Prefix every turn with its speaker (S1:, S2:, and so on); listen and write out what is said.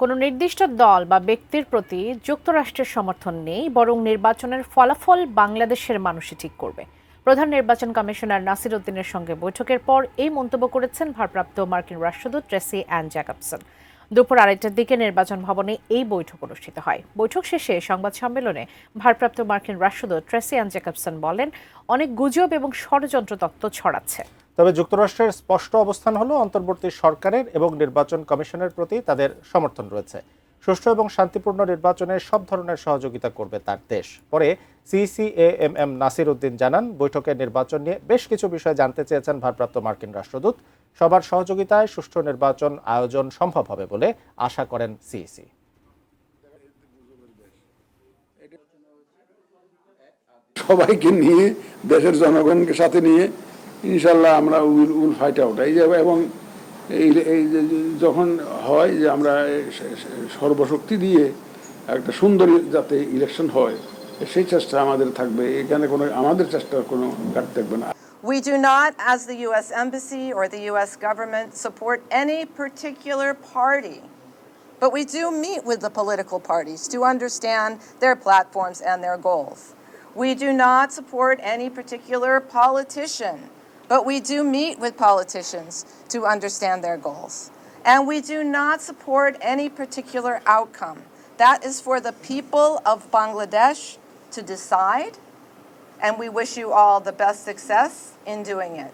S1: কোনো নির্দিষ্ট দল বা ব্যক্তির প্রতি যুক্তরাষ্ট্রের সমর্থন নেই, বরং নির্বাচনের ফলাফল বাংলাদেশের মানুষই ঠিক করবে। প্রধান নির্বাচন কমিশনার নাসির উদ্দিনের সঙ্গে বৈঠকের পর এই মন্তব্য করেছেন ভারপ্রাপ্ত মার্কিন রাষ্ট্রদূত ট্রেসি অ্যান জ্যাকবসন। দুপুর 2টার দিকে নির্বাচন ভবনে এই বৈঠক অনুষ্ঠিত হয়। বৈঠক শেষে সংবাদ সম্মেলনে ভারপ্রাপ্ত মার্কিন রাষ্ট্রদূত ট্রেসি অ্যান জ্যাকবসন বলেন, অনেক গুজব এবং ষড়যন্ত্র তত্ত্ব ছড়াচ্ছে।
S2: তবে যুক্তরাষ্ট্রের স্পষ্ট অবস্থান হলো অন্তর্বর্তী সরকারের এবং নির্বাচন কমিশনের প্রতি তাদের সমর্থন রয়েছে। সুষ্ঠু এবং শান্তিপূর্ণ নির্বাচনে সব ধরনের সহযোগিতা করবে তার দেশ। পরে সিসিএএমএম নাসির উদ্দিন জানান, বৈঠকে নির্বাচন নিয়ে বেশ কিছু বিষয় জানতে চেয়েছেন ভারপ্রাপ্ত মার্কিন রাষ্ট্রদূত। সবার সহযোগিতায় সুষ্ঠু নির্বাচন আয়োজন সম্ভব হবে বলে আশা করেন সিইসি।
S3: সবাইকে নিয়ে, দেশের জনগণকে সাথে নিয়ে ইনশাল্লাহ আমরা উইল ফাইট আউট। এই যে এবং এই যখন হয় যে আমরা সর্বশক্তি দিয়ে একটা সুন্দর যাতে ইলেকশন হয়, সেই চেষ্টা আমাদের থাকবে। এখানে কোনো আমাদের চেষ্টার কোনো ঘাটতি থাকবে না।
S4: We do not, as the U.S. Embassy or the U.S. government, support any particular party, but we do meet with the political parties to understand their platforms and their goals. We do not support any particular politician, but we do meet with politicians to understand their goals. And we do not support any particular outcome. That is for the people of Bangladesh to decide, and we wish you all the best success in doing it.